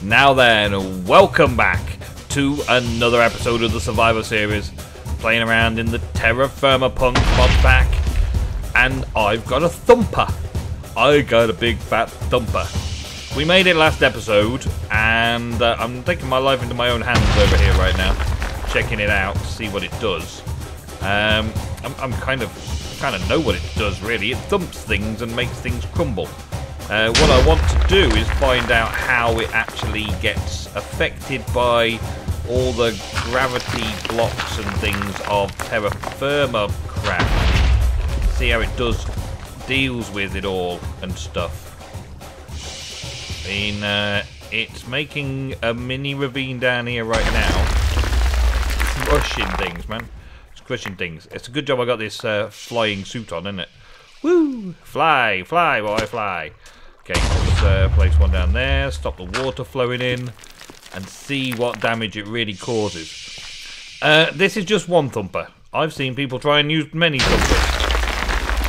Now then, welcome back to another episode of the Survivor series, playing around in the TerraFirmaPunk mod pack, and I've got a thumper. I got a big fat thumper. We made it last episode, and I'm taking my life into my own hands over here right now, checking it out to see what it does. I'm kind of know what it does really. It thumps things and makes things crumble. What I want to do is find out how it actually gets affected by all the gravity blocks and things of terra firma crap. See how it deals with it all and stuff. I mean, it's making a mini ravine down here right now. Crushing things, man. It's crushing things. It's a good job I got this flying suit on, isn't it? Woo! Fly, fly, boy, fly. Okay, let's place one down there, stop the water flowing in, and see what damage it really causes. This is just one thumper. I've seen people try and use many thumpers.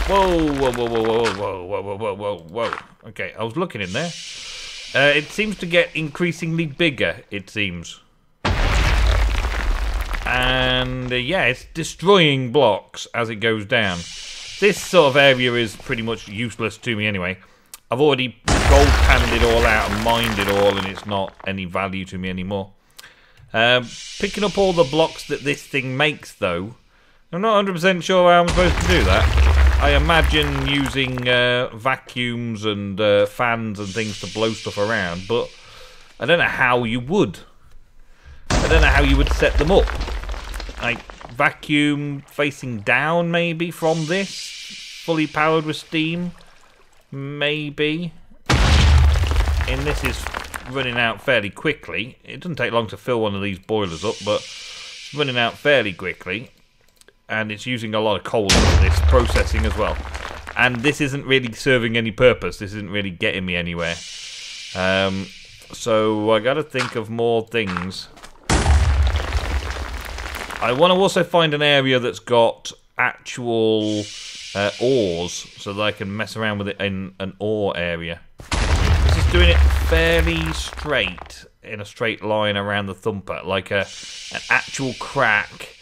Whoa, whoa, whoa, whoa, whoa, whoa, whoa, whoa, whoa, whoa, whoa. Okay, I was looking in there. It seems to get increasingly bigger, it seems. And, yeah, it's destroying blocks as it goes down. This sort of area is pretty much useless to me anyway. I've already gold panned it all out and mined it all, and it's not any value to me anymore. Picking up all the blocks that this thing makes, though, I'm not 100% sure how I'm supposed to do that. I imagine using vacuums and fans and things to blow stuff around, but I don't know how you would. I don't know how you would set them up. Like, vacuum facing down, maybe, from this? Fully powered with steam? Maybe. And this is running out fairly quickly. It doesn't take long to fill one of these boilers up, but it's running out fairly quickly. And it's using a lot of coal for this processing as well. And this isn't really serving any purpose. This isn't really getting me anywhere. So I gotta think of more things. I want to also find an area that's got actual ores, so that I can mess around with it in an ore area. This is doing it fairly straight, in a straight line around the thumper, like an actual crack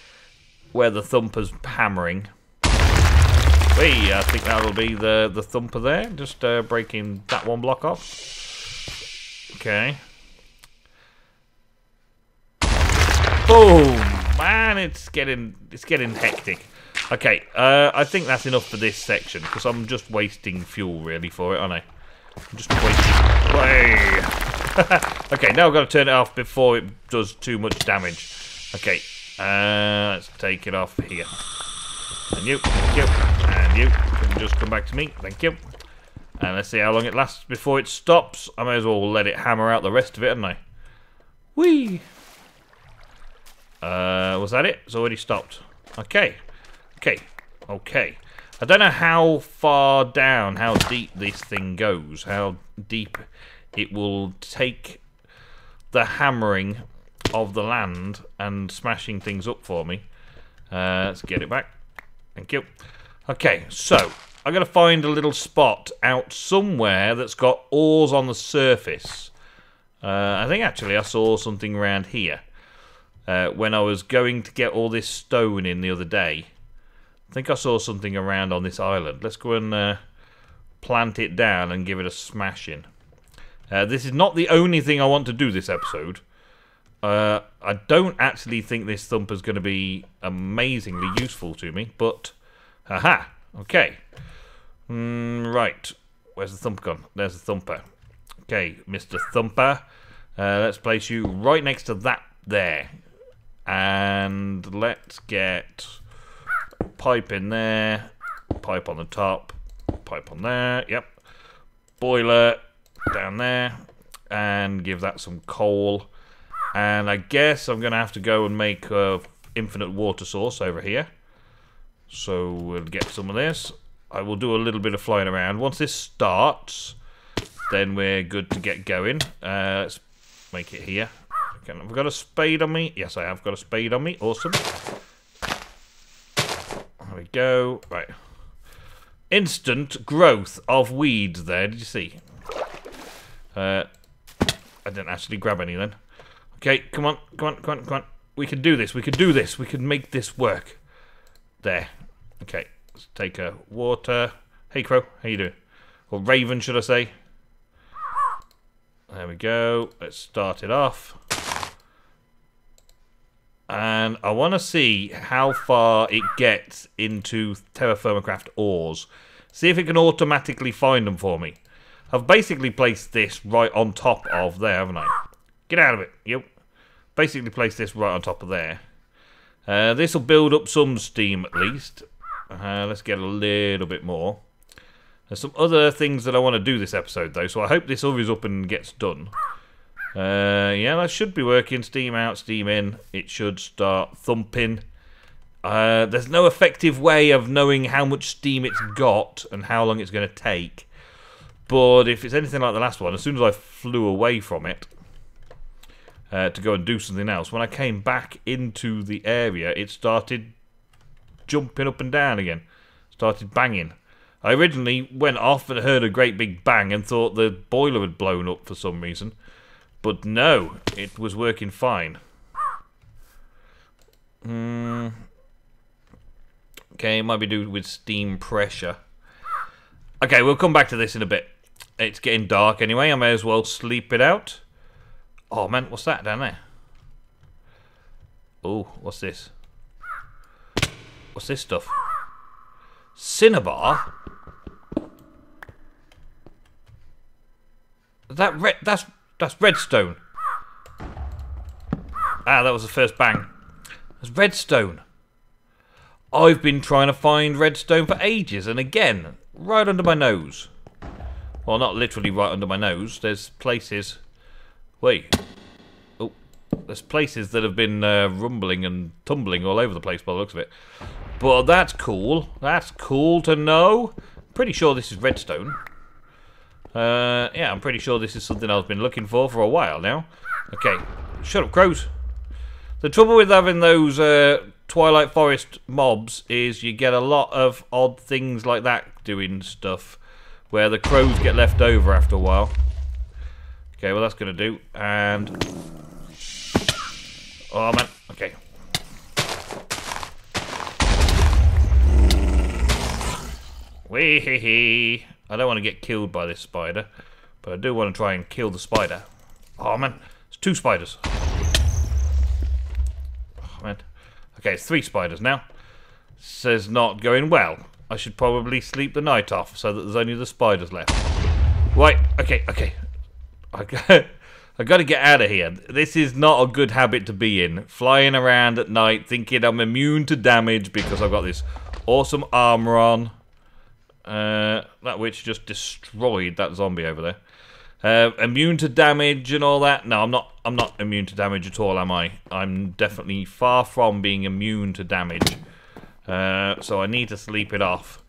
where the thumper's hammering. Wait, I think that'll be the thumper there, just breaking that one block off. Okay. Boom! Man, it's getting hectic. Okay, I think that's enough for this section, because I'm just wasting fuel, really, for it, aren't I? I'm just wasting... Way. Okay, now I've got to turn it off before it does too much damage. Okay, let's take it off here. And you, thank you, and you can just come back to me, thank you. And let's see how long it lasts before it stops. I may as well let it hammer out the rest of it, hadn't I? Whee! Was that it? It's already stopped. Okay. Okay. I don't know how far down, how deep this thing goes, how deep it will take the hammering of the land and smashing things up for me. Let's get it back. Thank you. Okay, so I'm going to find a little spot out somewhere that's got ores on the surface. I think actually I saw something around here when I was going to get all this stone in the other day. I think I saw something around on this island. Let's go and plant it down and give it a smashing. This is not the only thing I want to do this episode. I don't actually think this thumper's going to be amazingly useful to me, but... Haha! Okay. Right. Where's the thumper gone? There's the thumper. Okay, Mr. Thumper. Let's place you right next to that there. And let's get... pipe in there, pipe on the top, pipe on there, yep. Boiler down there, and give that some coal. And I guess I'm going to have to go and make an infinite water source over here. So we'll get some of this. I will do a little bit of flying around. Once this starts, then we're good to get going. Let's make it here. Okay, have I got a spade on me? Yes, I have got a spade on me. Awesome. There we go. Right. Instant growth of weeds there. Did you see? I didn't actually grab any then. Okay, come on, come on, come on, come on. We can do this, we can do this, we can make this work. There. Okay, let's take a water. Hey, Crow, how you doing? Or Raven, should I say. There we go. Let's start it off. And I want to see how far it gets into TerraFirmaCraft ores. See if it can automatically find them for me. I've basically placed this right on top of there, haven't I? Get out of it. Yep. Basically placed this right on top of there. This will build up some steam at least. Let's get a little bit more. There's some other things that I want to do this episode though, so I hope this hurries up and gets done. Yeah, that should be working. Steam out, steam in. It should start thumping. There's no effective way of knowing how much steam it's got and how long it's going to take. But if it's anything like the last one, as soon as I flew away from it to go and do something else, when I came back into the area, it started jumping up and down again. Started banging. I originally went off and heard a great big bang and thought the boiler had blown up for some reason. But no, it was working fine. Okay, it might be due with steam pressure. Okay, we'll come back to this in a bit. It's getting dark anyway, I may as well sleep it out. Oh man, what's that down there? Oh, what's this? What's this stuff? Cinnabar? That's redstone. Ah, that was the first bang. That's redstone. I've been trying to find redstone for ages, and again, right under my nose. Well, not literally right under my nose. There's places... Wait. Oh. There's places that have been rumbling and tumbling all over the place by the looks of it. But that's cool. That's cool to know. Pretty sure this is redstone. Yeah, I'm pretty sure this is something I've been looking for a while now. Okay. Shut up, crows. The trouble with having those Twilight Forest mobs is you get a lot of odd things like that doing stuff where the crows get left over after a while. Okay, well that's going to do. And... oh, man. Okay. Wee-hee-hee. I don't want to get killed by this spider, but I do want to try and kill the spider. Oh, man. It's 2 spiders. Oh, man. Okay, it's 3 spiders now. Says not going well. I should probably sleep the night off so that there's only the spiders left. Right, okay, okay. I got to get out of here. This is not a good habit to be in. Flying around at night thinking I'm immune to damage because I've got this awesome armor on. That witch just destroyed that zombie over there. Immune to damage and all that. No, I'm not immune to damage at all, am I? I'm definitely far from being immune to damage. So I need to sleep it off.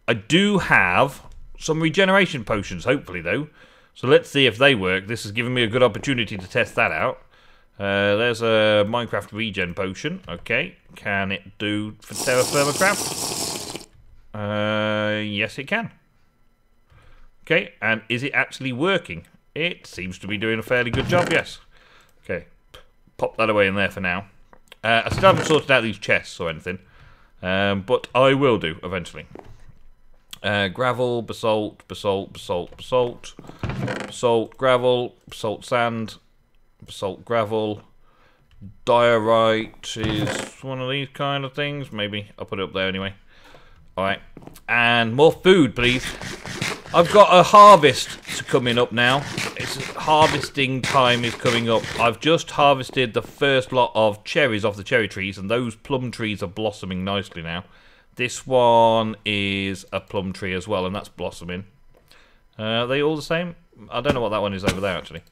I do have some regeneration potions, hopefully, though. So let's see if they work. This has given me a good opportunity to test that out. There's a Minecraft regen potion. Okay. Can it do for TerraFirmaCraft? Yes, it can. Okay. And is it actually working? It seems to be doing a fairly good job, yes. Okay. Pop that away in there for now. I still haven't sorted out these chests or anything. But I will do eventually. Gravel, basalt, basalt, basalt, basalt, basalt, gravel, basalt, sand, basalt, gravel. Diorite is one of these kind of things. Maybe I'll put it up there anyway. Alright. And more food, please. I've got a harvest coming up now. It's harvesting time is coming up. I've just harvested the first lot of cherries off the cherry trees, and those plum trees are blossoming nicely now. This one is a plum tree as well, and that's blossoming. Are they all the same? I don't know what that one is over there, actually.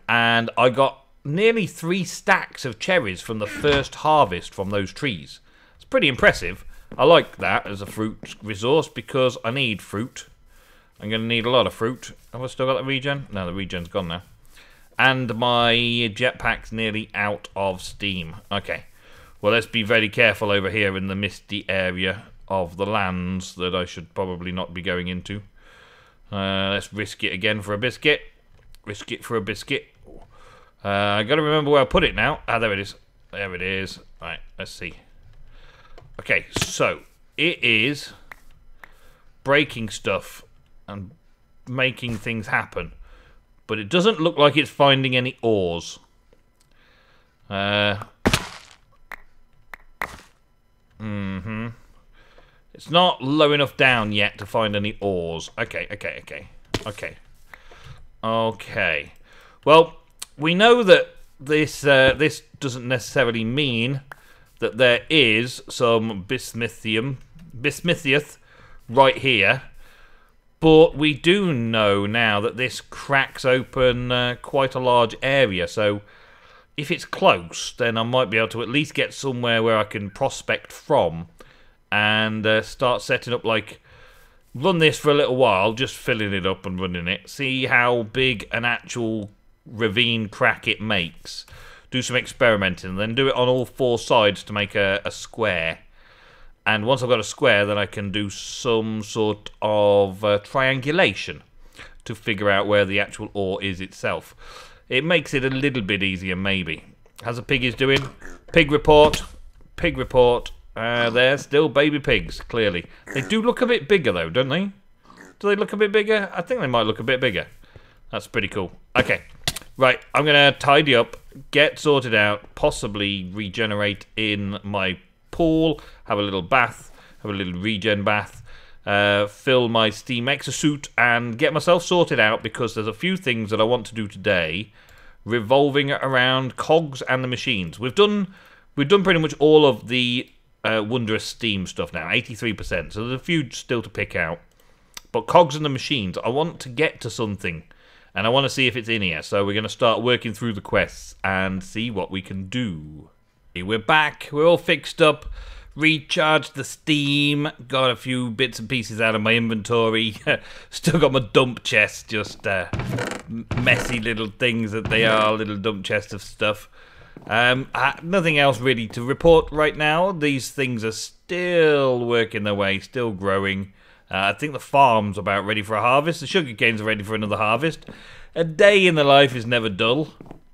And I got nearly 3 stacks of cherries from the first harvest from those trees. It's pretty impressive. I like that as a fruit resource because I need fruit. I'm going to need a lot of fruit. Have I still got the regen? No, the regen's gone now. And my jetpack's nearly out of steam. Okay. Well, let's be very careful over here in the misty area of the lands that I should probably not be going into. Let's risk it again for a biscuit. Risk it for a biscuit. I got to remember where I put it now. Ah, there it is. There it is. Right, let's see. Okay, so it is breaking stuff and making things happen, but it doesn't look like it's finding any ores. It's not low enough down yet to find any ores. Okay. Well, we know that this doesn't necessarily mean that there is some bismuth right here, but we do know now that this cracks open quite a large area, so if it's close, then I might be able to at least get somewhere where I can prospect from and start setting up, like, run this for a little while, just filling it up and running it, see how big an actual ravine crack it makes, do some experimenting, and then do it on all four sides to make a square. And once I've got a square, then I can do some sort of triangulation to figure out where the actual ore is itself. It makes it a little bit easier, maybe. How's the piggies doing? Pig report. Pig report. They're still baby pigs, clearly. They do look a bit bigger, though, don't they? Do they look a bit bigger? I think they might look a bit bigger. That's pretty cool. Okay. Right, I'm going to tidy up, get sorted out, possibly regenerate in my pool, have a little bath, have a little regen bath, fill my steam exosuit, and get myself sorted out, because there's a few things that I want to do today revolving around cogs and the machines. We've done pretty much all of the wondrous steam stuff now, 83%, so there's a few still to pick out. But cogs and the machines, I want to get to something, and I want to see if it's in here, so we're going to start working through the quests and see what we can do. We're back, we're all fixed up, recharged the steam, got a few bits and pieces out of my inventory, still got my dump chest, just messy little things that they are, little dump chests of stuff. Nothing else really to report right now. These things are still working their way, still growing. I think the farm's about ready for a harvest. The sugar canes are ready for another harvest. A day in the life is never dull.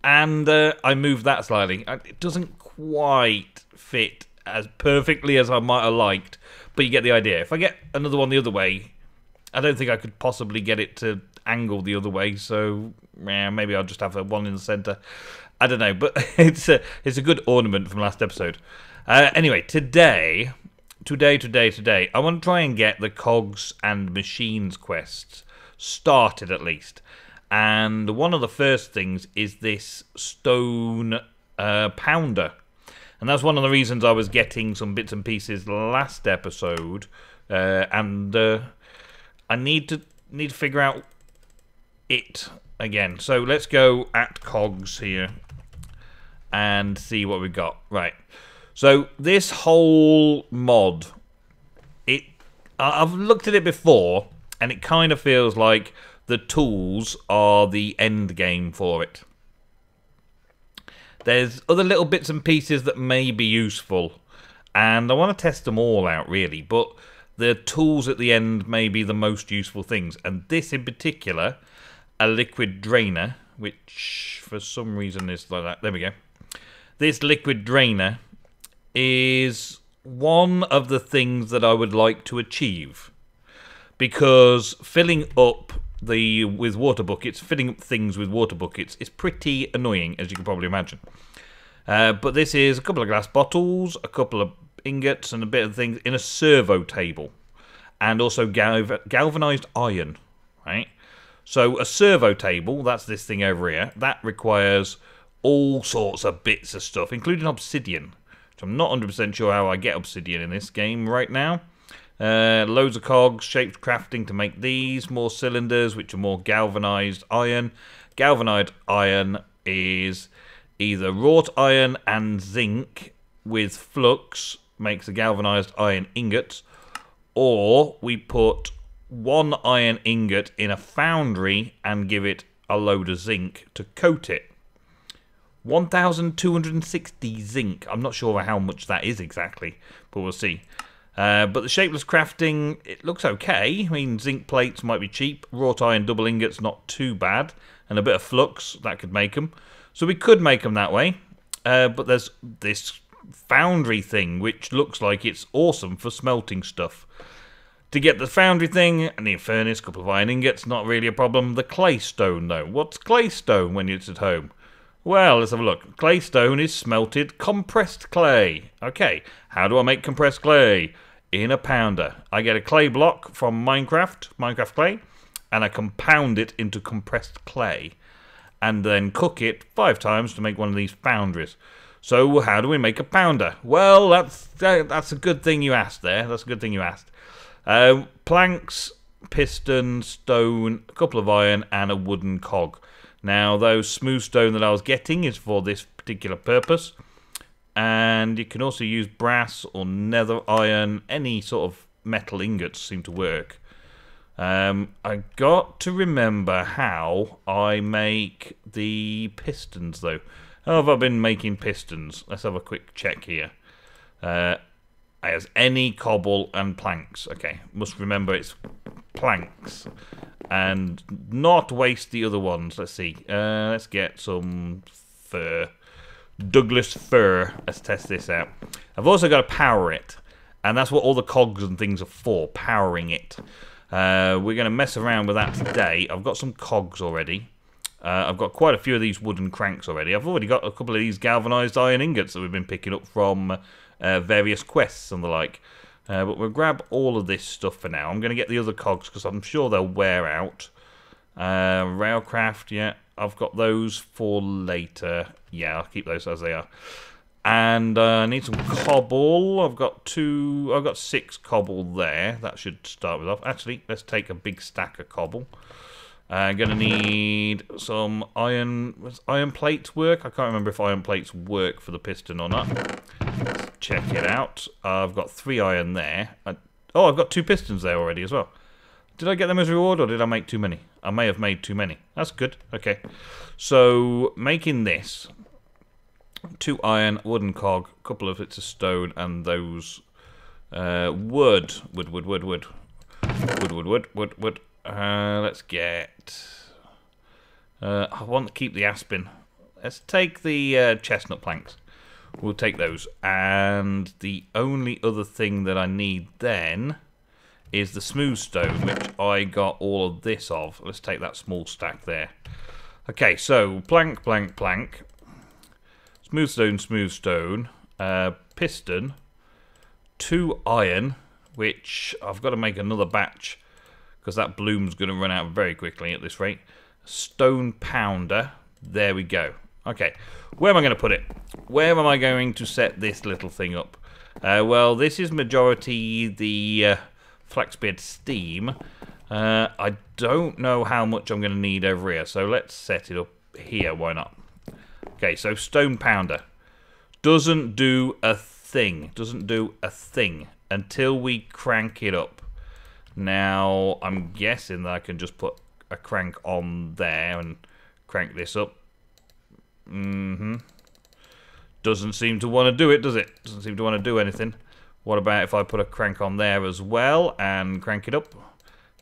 And I moved that slightly. It doesn't quite fit as perfectly as I might have liked, but you get the idea. If I get another one the other way, I don't think I could possibly get it to angle the other way, so maybe I'll just have one in the centre. I don't know, but it's a good ornament from last episode. Anyway, today, I want to try and get the cogs and machines quests started at least. And one of the first things is this stone pounder. And that's one of the reasons I was getting some bits and pieces last episode. And I need to figure out it again. So let's go at cogs here and see what we've got. Right. So this whole mod, I've looked at it before, and it kind of feels like the tools are the end game for it. There's other little bits and pieces that may be useful, and I want to test them all out, really, but the tools at the end may be the most useful things, and this in particular, a liquid drainer, which for some reason is like that. There we go. This liquid drainer is one of the things that I would like to achieve, because filling up with water buckets is pretty annoying, as you can probably imagine. But this is a couple of glass bottles, a couple of ingots, and a bit of things in a servo table, and also galvanized iron, right? So a servo table, that's this thing over here, that requires all sorts of bits of stuff, including obsidian. So I'm not 100% sure how I get obsidian in this game right now. Loads of cogs, shaped crafting to make these, more cylinders, which are more galvanized iron. Galvanized iron is either wrought iron and zinc with flux, makes a galvanized iron ingot, or we put one iron ingot in a foundry and give it a load of zinc to coat it. 1,260 zinc. I'm not sure how much that is exactly, but we'll see. But the shapeless crafting, it looks okay. I mean, zinc plates might be cheap. Wrought iron double ingots, not too bad. and a bit of flux, that could make them. So we could make them that way. But there's this foundry thing, which looks like it's awesome for smelting stuff. To get the foundry thing, I need a furnace, a couple of iron ingots, not really a problem. The clay stone, though. What's clay stone when it's at home? Well, let's have a look. Clay stone is smelted compressed clay. Okay, how do I make compressed clay? In a pounder. I get a clay block from Minecraft clay, and I compound it into compressed clay, and then cook it 5 times to make one of these foundries. So how do we make a pounder? Well, that's a good thing you asked there. That's a good thing you asked. Planks, piston, stone, a couple of iron, and a wooden cog. Now, those smooth stone that I was getting is for this particular purpose. And you can also use brass or nether iron. Any sort of metal ingots seem to work. I got to remember how I make the pistons, though. How have I been making pistons? Let's have a quick check here. As any cobble and planks. Okay, must remember it's planks. And not waste the other ones. Let's see. Let's get some fir. Douglas fir. Let's test this out. I've also got to power it. And that's what all the cogs and things are for. Powering it. We're going to mess around with that today. I've got some cogs already. I've got quite a few of these wooden cranks already. I've already got a couple of these galvanized iron ingots that we've been picking up from various quests and the like. But we'll grab all of this stuff for now. I'm going to get the other cogs because I'm sure they'll wear out. Railcraft, yeah. I've got those for later. Yeah, I'll keep those as they are. And I need some cobble. I've got 6 cobble there. That should start with off. Actually, let's take a big stack of cobble. I'm going to need some iron. Does iron plates work? I can't remember if iron plates work for the piston or not. Let's check it out. I've got 3 iron there. I've got 2 pistons there already as well. Did I get them as a reward or did I make too many? I may have made too many. That's good. Okay. So, making this. 2 iron, wooden cog, a couple of bits of stone, and those wood. Let's get... I want to keep the aspen. Let's take the chestnut planks. We'll take those. And the only other thing that I need then is the smooth stone, which I got all of this of. Let's take that small stack there. Okay, so plank. Smooth stone. Piston. 2 iron, which I've got to make another batch because that bloom's going to run out very quickly at this rate. Stone pounder. There we go. Okay, where am I going to put it? Where am I going to set this little thing up? Well, this is majority the Flaxbeard steam. I don't know how much I'm going to need over here, so let's set it up here. Why not? Okay, so stone pounder. Doesn't do a thing. Doesn't do a thing until we crank it up. Now, I'm guessing that I can just put a crank on there and crank this up. Doesn't seem to want to do it, does it? Doesn't seem to want to do anything. What about if I put a crank on there as well and crank it up?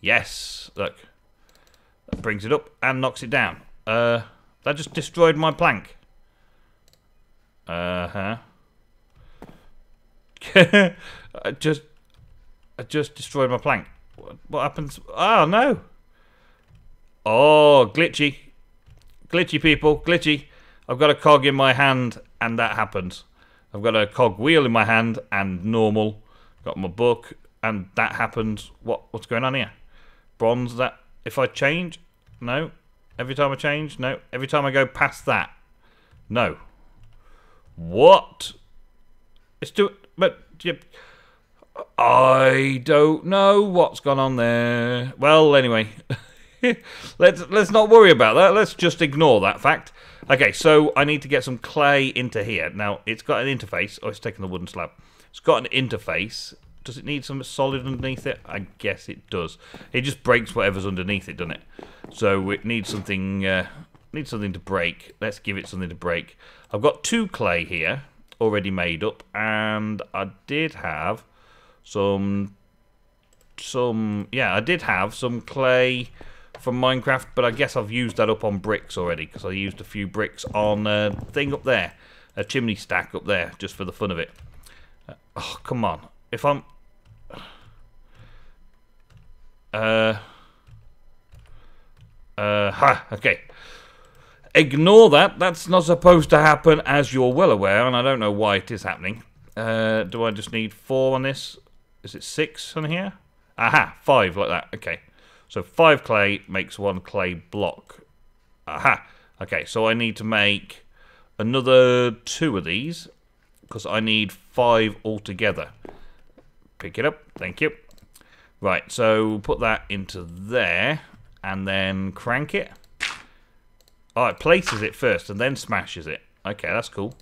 Yes, look. That brings it up and knocks it down. That just destroyed my plank. I just destroyed my plank. What happens? Oh, no. Oh, glitchy. Glitchy, people. Glitchy. I've got a cog in my hand, and that happens. I've got a cog wheel in my hand, and normal. Got my book, and that happens. What's going on here? Bronze, that... If I change? No. Every time I change? No. Every time I go past that? No. What? It's doing... But... I don't know what's gone on there. Well, anyway... let's not worry about that. Let's just ignore that fact. Okay, so I need to get some clay into here. Now, it's got an interface. Oh, it's taking the wooden slab. It's got an interface. Does it need some solid underneath it? I guess it does. It just breaks whatever's underneath it, doesn't it? So it needs something to break. Let's give it something to break. I've got 2 clay here already made up, and I did have some clay from Minecraft, but I guess I've used that up on bricks already, because I used a few bricks on a thing up there. A chimney stack up there, just for the fun of it. Oh, come on. If I'm... okay. Ignore that. That's not supposed to happen, as you're well aware, and I don't know why it is happening. Do I just need 4 on this? Is it 6 on here? Aha, 5 like that. Okay. So 5 clay makes 1 clay block. Aha. Okay, so I need to make another 2 of these, because I need 5 altogether. Pick it up. Thank you. Right, so put that into there, and then crank it. Oh, it places it first, and then smashes it. Okay, that's cool.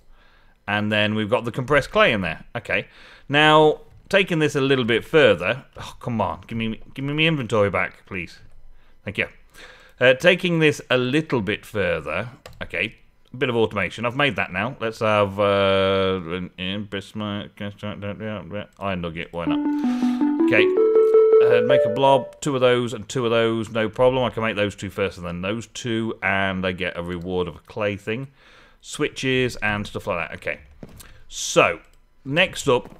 And then we've got the compressed clay in there. Okay. Now, taking this a little bit further... Oh, come on. Give me my inventory back, please. Thank you. Taking this a little bit further... Okay, a bit of automation. I've made that now. Let's have... iron nugget. Why not? Okay. Make a blob. 2 of those and 2 of those. No problem. I can make those 2 first and then those 2. And I get a reward of a clay thing. Switches and stuff like that. Okay. So, next up,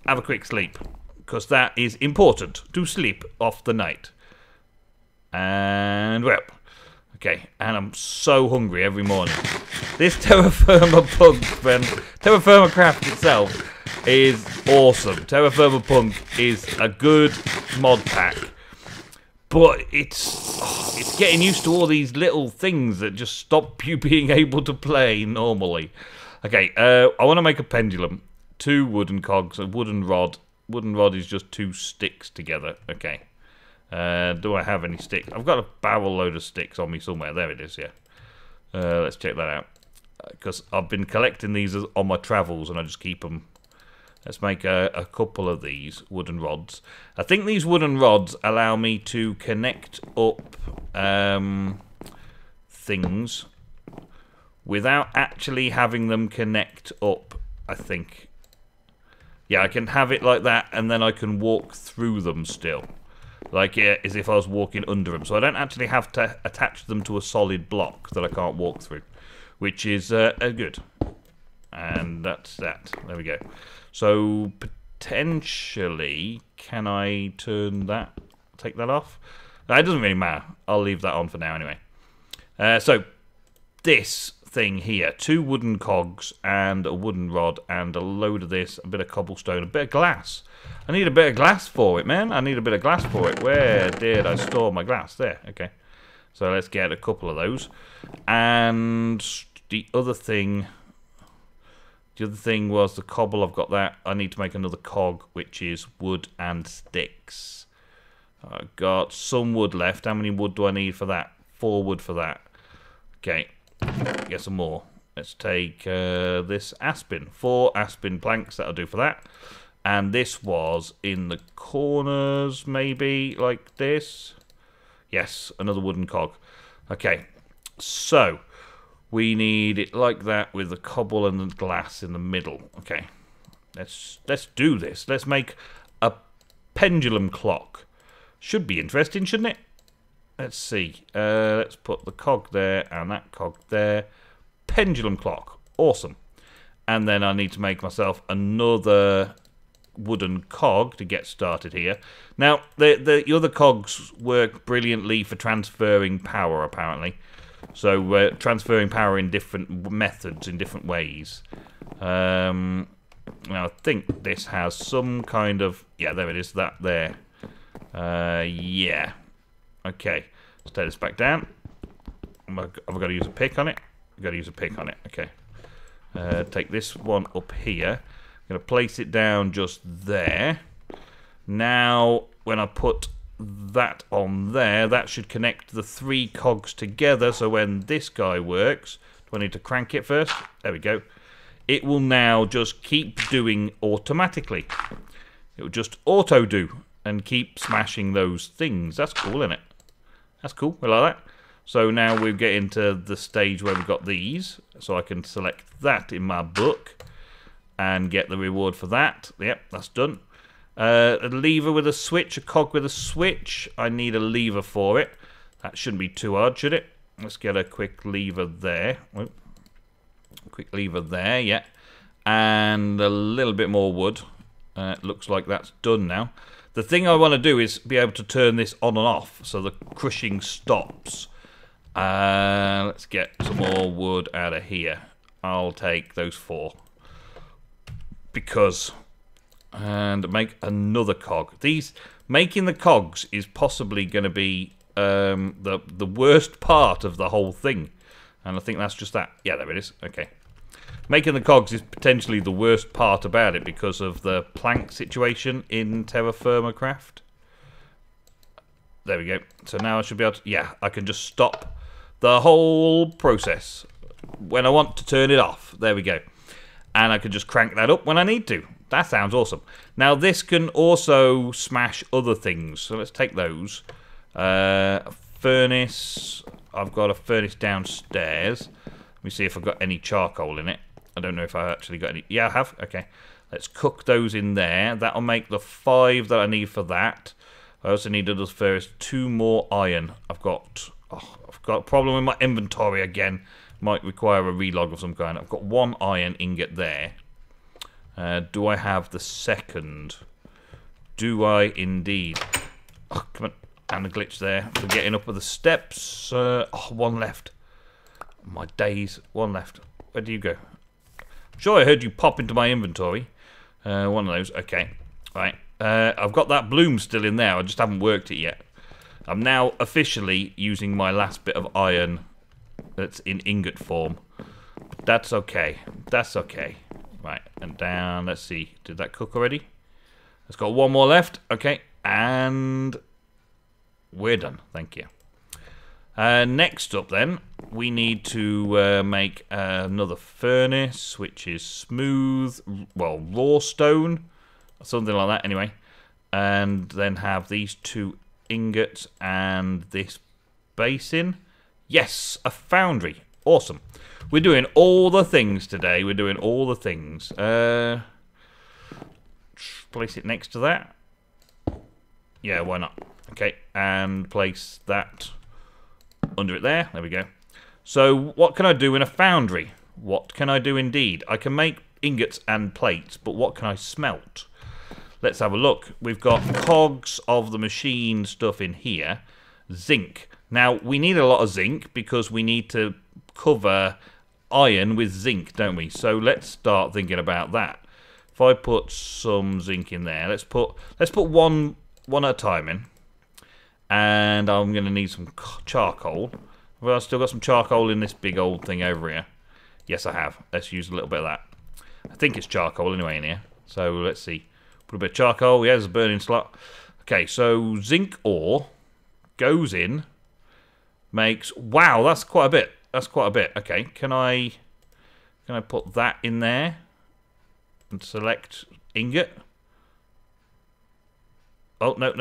have a quick sleep. Because that is important. To sleep off the night. And, well. Okay. And I'm so hungry every morning. This TerraFirmaPunk, friend. TerraFirmaCraft itself is awesome. TerraFirmaPunk is a good mod pack. But it's getting used to all these little things that just stop you being able to play normally. Okay, I want to make a pendulum. 2 wooden cogs, a wooden rod. Wooden rod is just 2 sticks together. Okay. Do I have any sticks? I've got a barrel load of sticks on me somewhere. There it is, yeah. Let's check that out. Because I've been collecting these on my travels and I just keep them. Let's make a couple of these wooden rods. I think these wooden rods allow me to connect up things without actually having them connect up, I think. Yeah, I can have it like that, and then I can walk through them still. Like, yeah, as if I was walking under them. So I don't actually have to attach them to a solid block that I can't walk through, which is good. And that's that. There we go. So, potentially, can I turn that, take that off? It doesn't really matter. I'll leave that on for now anyway. So, this thing here, 2 wooden cogs and a wooden rod and a load of this, a bit of cobblestone, a bit of glass. I need a bit of glass for it, man. I need a bit of glass for it. Where did I store my glass? There, okay. So, let's get a couple of those. And the other thing... The other thing was the cobble, I've got that. I need to make another cog, which is wood and sticks. I've got some wood left. How many wood do I need for that? 4 wood for that. Okay, get some more. Let's take this aspen. 4 aspen planks, that'll do for that. And this was in the corners, maybe, like this. Yes, another wooden cog. Okay, so... we need it like that with the cobble and the glass in the middle. Okay, let's do this. Let's make a pendulum clock. Should be interesting, shouldn't it? Let's see. Let's put the cog there and that cog there. Pendulum clock. Awesome. And then I need to make myself another wooden cog to get started here. Now, the other cogs work brilliantly for transferring power, apparently. So, transferring power in different methods, in different ways. Now, I think this has some kind of... yeah, there it is, that there. Yeah. Okay, let's take this back down. Have I got to use a pick on it? I've got to use a pick on it, okay. Take this one up here. I'm going to place it down just there. Now, when I put... that on there, that should connect the 3 cogs together, so when this guy works, do I need to crank it first? There we go. It will now just keep doing automatically. It will just auto do and keep smashing those things. That's cool, isn't it? That's cool, I like that. So now we get into the stage where we've got these, so I can select that in my book and get the reward for that. Yep, that's done. A lever with a switch, a cog with a switch. I need a lever for it. That shouldn't be too hard, should it? Let's get a quick lever there. Whoop. Quick lever there, yeah. And a little bit more wood. Looks like that's done now. The thing I want to do is be able to turn this on and off so the crushing stops. Let's get some more wood out of here. I'll take those 4. Because... And make another cog. Making the cogs is possibly going to be the worst part of the whole thing. And I think that's just that. Yeah, there it is. Okay. Making the cogs is potentially the worst part about it because of the plank situation in TerraFirmaPunk. There we go. So now I should be able to... Yeah, I can just stop the whole process when I want to turn it off. There we go. And I can just crank that up when I need to. That sounds awesome. Now, this can also smash other things. So let's take those. Furnace. I've got a furnace downstairs. Let me see if I've got any charcoal in it. I don't know if I actually got any. Yeah, I have. Okay. Let's cook those in there. That'll make the 5 that I need for that. I also need others first. 2 more iron. I've got a problem with my inventory again. Might require a relog of some kind. I've got 1 iron ingot there. Do I have the second? Do I indeed? Oh, come on. And a glitch there for getting up with the steps. 1 left. My days. 1 left. Where do you go? I'm sure I heard you pop into my inventory. 1 of those. Okay. Right. I've got that bloom still in there. I just haven't worked it yet. I'm now officially using my last bit of iron that's in ingot form. That's okay. That's okay. Right, and down. Let's see. Did that cook already? It's got 1 more left. Okay, and we're done. Thank you. Next up, then, we need to make another furnace, which is smooth, well, raw stone, something like that, anyway. And then have these 2 ingots and this basin. Yes, a foundry. Awesome. We're doing all the things today. We're doing all the things. Place it next to that. Yeah, why not? Okay, and place that under it there. There we go. So, what can I do in a foundry? What can I do indeed? I can make ingots and plates, but what can I smelt? Let's have a look. We've got cogs of the machine stuff in here. Zinc. Now, we need a lot of zinc because we need to cover iron with zinc, don't we? So let's start thinking about that. If I put some zinc in there, let's put one at a time in, and I'm going to need some charcoal. Well, I've still got some charcoal in this big old thing over here. Yes, I have. Let's use a little bit of that. I think it's charcoal anyway in here. So let's see. Put a bit of charcoal. Yeah, there's a burning slot. Okay, so zinc ore goes in. Makes... Wow, that's quite a bit. That's quite a bit. Okay, can I put that in there and select ingot? Oh, no,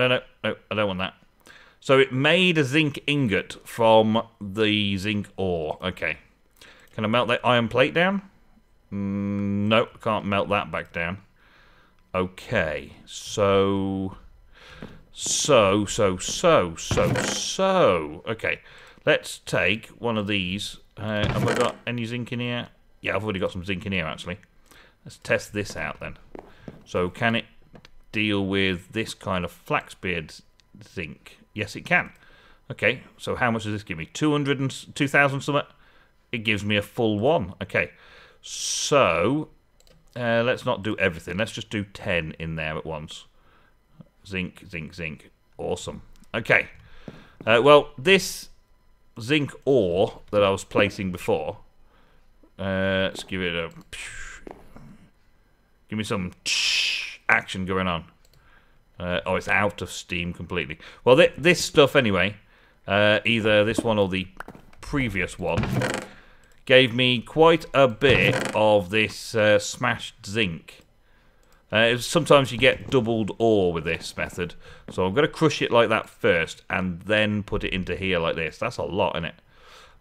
I don't want that. So it made a zinc ingot from the zinc ore. Okay. Can I melt that iron plate down? Nope, can't melt that back down. Okay, so... Okay, let's take one of these. Have I got any zinc in here? Yeah, I've already got some zinc in here, actually. Let's test this out, then. So, can it deal with this kind of flaxbeard zinc? Yes, it can. Okay, so how much does this give me? 2,000 something? It gives me a full 1. Okay, so let's not do everything. Let's just do 10 in there at once. Zinc, zinc, zinc. Awesome. Okay. Well, this zinc ore that I was placing before, let's give it a... Give me some action going on. Oh, it's out of steam completely. Well, this stuff anyway, either this one or the previous one, gave me quite a bit of this smashed zinc. Sometimes you get doubled ore with this method. So I'm going to crush it like that first and then put it into here like this. That's a lot in it.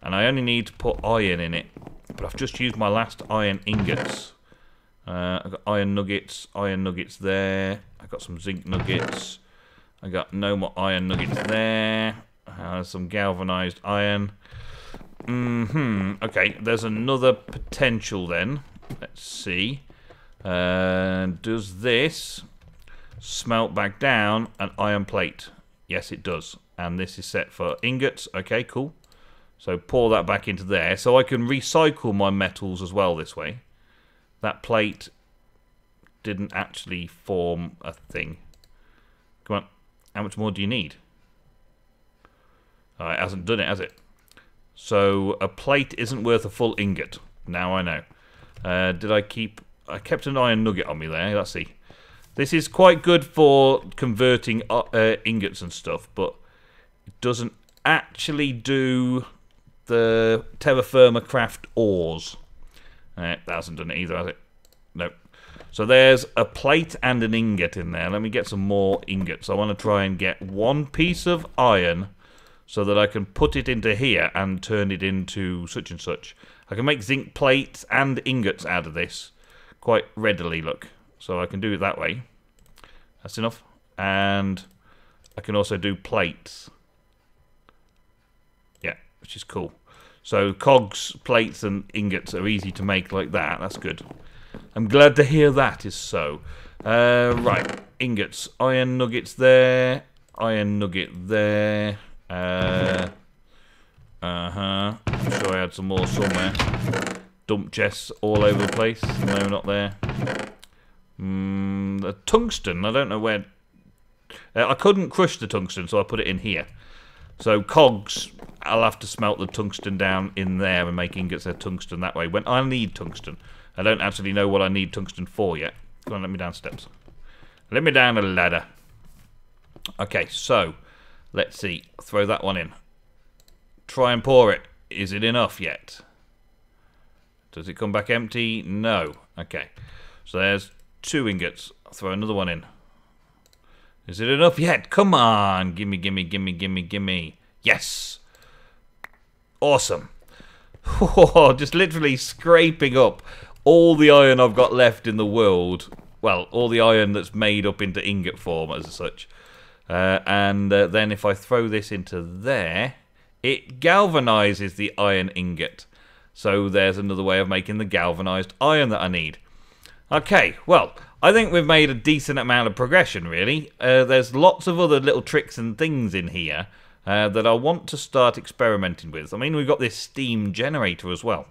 And I only need to put iron in it. But I've just used my last iron ingots. I've got iron nuggets there. I've got some zinc nuggets. I got no more iron nuggets there. Some galvanized iron. Okay, there's another potential then. Let's see. Does this smelt back down an iron plate? Yes, it does. And this is set for ingots. Okay, cool. So pour that back into there. So I can recycle my metals as well this way. That plate didn't actually form a thing. Come on. How much more do you need? It hasn't done it, has it? So a plate isn't worth a full ingot. Now I know. I kept an iron nugget on me there. Let's see. This is quite good for converting ingots and stuff, but it doesn't actually do the TerraFirmaCraft ores. That hasn't done it either, has it? Nope. So there's a plate and an ingot in there. Let me get some more ingots. I want to try and get one piece of iron so that I can put it into here and turn it into such and such. I can make zinc plates and ingots out of this quite readily, look. So I can do it that way. That's enough. And I can also do plates. Yeah, which is cool. So cogs, plates and ingots are easy to make like that. That's good. I'm glad to hear that is so. Right, ingots. Iron nuggets there. Iron nugget there. I'm sure I had some more somewhere. Dump chests all over the place. No, not there. The tungsten. I don't know where. I couldn't crush the tungsten, so I put it in here. So cogs, I'll have to smelt the tungsten down in there and make ingots of tungsten that way. When I need tungsten. I don't actually know what I need tungsten for yet. Come on, let me down steps. Let me down a ladder. Okay, so let's see. Throw that one in. Try and pour it. Is it enough yet? Does it come back empty? No. Okay. So there's 2 ingots. I'll throw another one in. Is it enough yet? Come on. Gimme, gimme, gimme, gimme, gimme. Yes. Awesome. Just literally scraping up all the iron I've got left in the world. Well, all the iron that's made up into ingot form as such. And then if I throw this into there, it galvanizes the iron ingot. So there's another way of making the galvanized iron that I need. Okay, well, I think we've made a decent amount of progression, really. There's lots of other little tricks and things in here that I want to start experimenting with. I mean, we've got this steam generator as well.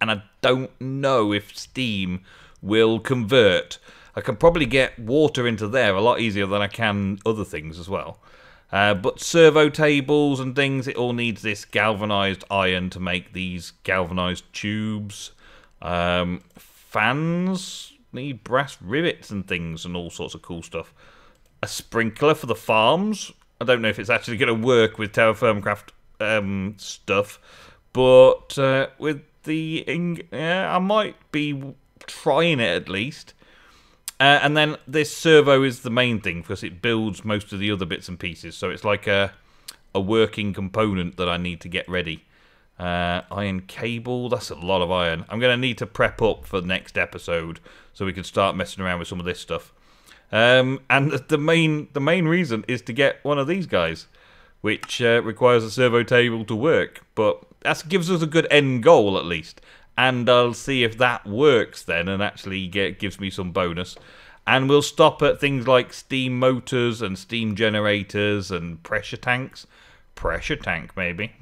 And I don't know if steam will convert. I can probably get water into there a lot easier than I can other things as well. But servo tables and things, it all needs this galvanized iron to make these galvanized tubes. Fans need brass rivets and things and all sorts of cool stuff. A sprinkler for the farms. I don't know if it's actually going to work with TerraFirmaCraft stuff, but with the I might be trying it at least. And then this servo is the main thing because it builds most of the other bits and pieces. So it's like a working component that I need to get ready. Iron cable, that's a lot of iron. I'm going to need to prep up for the next episode so we can start messing around with some of this stuff. And the main reason is to get one of these guys, which requires a servo table to work. But that gives us a good end goal at least. And I'll see if that works then and actually gives me some bonus. And we'll stop at things like steam motors and steam generators and pressure tanks. Pressure tank, maybe.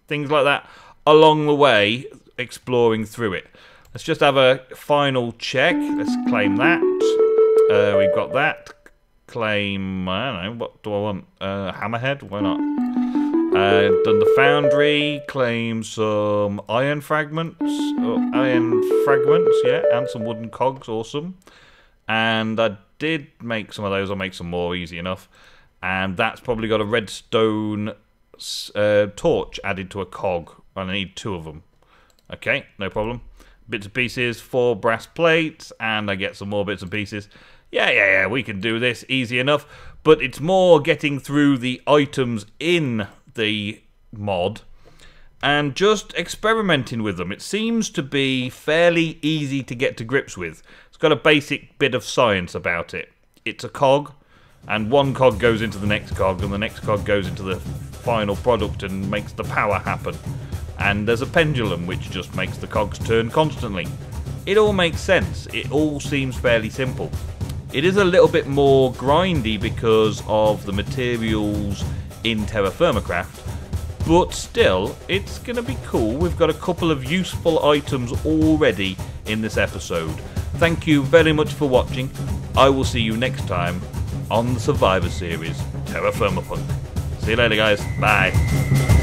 Things like that along the way, exploring through it. Let's just have a final check. Let's claim that. We've got that. Claim, I don't know, what do I want? Hammerhead? Why not? Done the foundry, claim some iron fragments, yeah, and some wooden cogs, awesome. And I did make some of those, I'll make some more, easy enough. And that's probably got a redstone torch added to a cog, and I need 2 of them. Okay, no problem. Bits and pieces, 4 brass plates, and I get some more bits and pieces. Yeah, we can do this, easy enough. But it's more getting through the items in the mod and just experimenting with them. It seems to be fairly easy to get to grips with. It's got a basic bit of science about it. It's a cog. and one cog goes into the next cog, and the next cog goes into the final product and makes the power happen. And there's a pendulum which just makes the cogs turn constantly. It all makes sense. It all seems fairly simple. It is a little bit more grindy because of the materials in TerraFirmaCraft, but still, it's going to be cool. We've got a couple of useful items already in this episode. Thank you very much for watching. I will see you next time on the Survivor series, TerraFirmaPunk. See you later, guys. Bye.